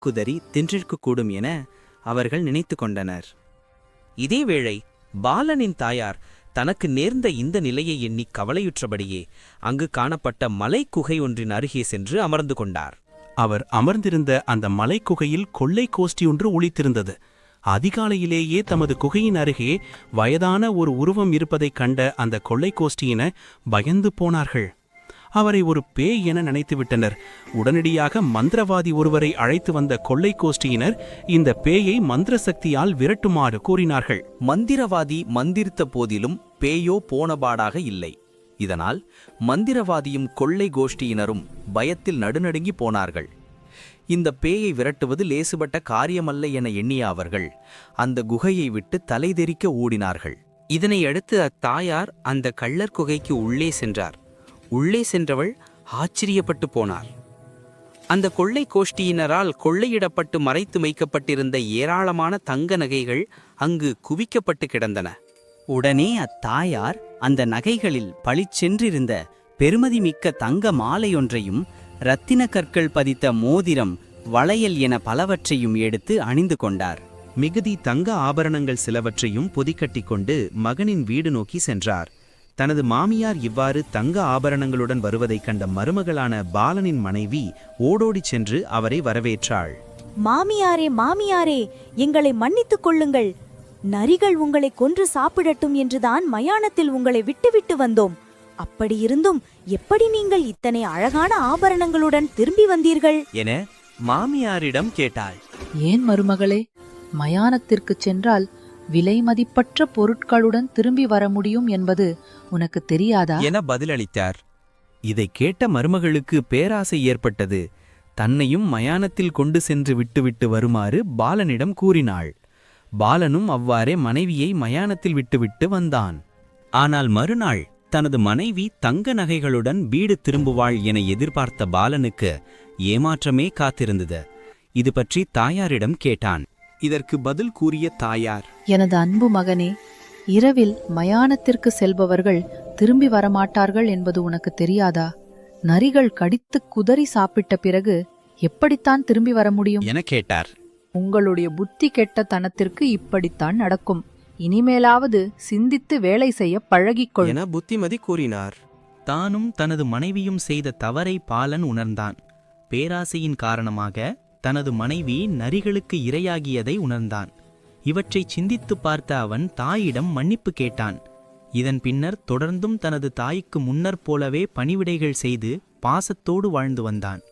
குதறி தின்றிருக்கக்கூடும் என அவர்கள் நினைத்து கொண்டனர். இதேவேளை பாலனின் தாயார் தனக்கு நேர்ந்த இந்த நிலையை எண்ணி கவலையுற்றபடியே அங்கு காணப்பட்ட மலைக்குகை ஒன்றின் அருகே சென்று அமர்ந்து கொண்டார். அவர் அமர்ந்திருந்த அந்த மலைக்குகையில் கொள்ளை கோஷ்டி ஒன்று ஒளித்திருந்தது. அதிகாலையிலேயே தமது குகையின் அருகே வயதான ஒரு உருவம் இருப்பதைக் கண்ட அந்த கொள்ளை கோஷ்டியினர் பயந்து போனார்கள். அவரை ஒரு பேய் என நினைத்துவிட்டனர். உடனடியாக மந்திரவாதி ஒருவரை அழைத்து வந்த கொள்ளை கோஷ்டியினர் இந்த பேயை மந்திர சக்தியால் விரட்டுமாறு கூறினார்கள். மந்திரவாதி மந்திரித்த போதிலும் பேயோ போனபாடாக இல்லை. இதனால் மந்திரவாதியும் கொள்ளை கோஷ்டியினரும் பயத்தில் நடுநடுங்கி போனார்கள். இந்த பேயை விரட்டுவது லேசுபட்ட காரியமல்ல என எண்ணிய அவர்கள் அந்த குகையை விட்டு தலைதெறிக்க ஓடினார்கள். இதனையடுத்து அத்தாயார் அந்த கள்ளர் குகைக்கு உள்ளே சென்றார். உள்ளே சென்றவள் ஆச்சரியப்பட்டு போனார். அந்த கொள்ளை கோஷ்டியினரால் கொள்ளையிடப்பட்டு மறைத்து வைக்கப்பட்டிருந்த ஏராளமான தங்க நகைகள் அங்கு குவிக்கப்பட்டு கிடந்தன. உடனே அத்தாயார் அந்த நகைகளில் பளிச்சென்றிருந்த பெருமதிமிக்க தங்க மாலையொன்றையும் இரத்தின கற்கள் பதித்த மோதிரம், வளையல் என பலவற்றையும் எடுத்து அணிந்து கொண்டார். மிகுதி தங்க ஆபரணங்கள் சிலவற்றையும் பொதிக்கட்டி கொண்டு மகனின் வீடு நோக்கி சென்றார். தனது மாமியார் இவ்வாறு தங்க ஆபரணங்களுடன் வருவதைக் கண்ட மருமகளான பாலனின் மனைவி ஓடோடிச் சென்று அவரை வரவேற்றாள். மாமியாரே, மாமியாரே, எங்களை மன்னித்துக் கொள்ளுங்கள். நரிகள் உங்களை கொன்று சாப்பிடட்டும் என்றுதான் மயானத்தில் உங்களை விட்டுவிட்டு வந்தோம். அப்படியிருந்தும் எப்படி நீங்கள் இத்தனை அழகான ஆபரணங்களுடன் திரும்பி வந்தீர்கள் என மாமியாரிடம் கேட்டாள். ஏன் மருமகளே, மயானத்திற்குச் சென்றால் விலை மதிப்பற்ற பொருட்களுடன் திரும்பி வர முடியும் என்பது உனக்கு தெரியாதா என பதிலளித்தார். இதை கேட்ட மருமகளுக்கு பேராசை ஏற்பட்டது. தன்னையும் மயானத்தில் கொண்டு சென்று விட்டுவிட்டு வருமாறு பாலனிடம் கூறினாள். பாலனும் அவ்வாறே மனைவியை மயானத்தில் விட்டுவிட்டு வந்தான். ஆனால் மறுநாள் தனது மனைவி தங்க நகைகளுடன் வீடு திரும்புவாள் என எதிர்பார்த்த பாலனுக்கு ஏமாற்றமே காத்திருந்தது. இது பற்றி தாயாரிடம் கேட்டான். இதற்கு பதில் கூறிய தாயார், எனது அன்பு மகனே, இரவில் மயானத்திற்கு செல்பவர்கள் திரும்பி வரமாட்டார்கள் என்பது உனக்கு தெரியாதா? நரிகள் கடித்து குதறி சாப்பிட்ட பிறகு எப்படித்தான் திரும்பி வர முடியும் என கேட்டார். உங்களுடைய புத்தி கெட்ட தனத்திற்கு இப்படித்தான் நடக்கும். இனிமேலாவது சிந்தித்து வேலை செய்ய பழகிக்கொள் என புத்திமதி கூறினார். தானும் தனது மனைவியும் செய்த தவறை பாலன் உணர்ந்தான். பேராசையின் காரணமாக தனது மனைவி நரிகளுக்கு இரையாகியதை உணர்ந்தான். இவற்றை சிந்தித்துப் பார்த்த அவன் தாயிடம் மன்னிப்பு கேட்டான். இதன் பின்னர் தொடர்ந்தும் தனது தாய்க்கு முன்னர் போலவே பணிவிடைகள் செய்து பாசத்தோடு வாழ்ந்து வந்தான்.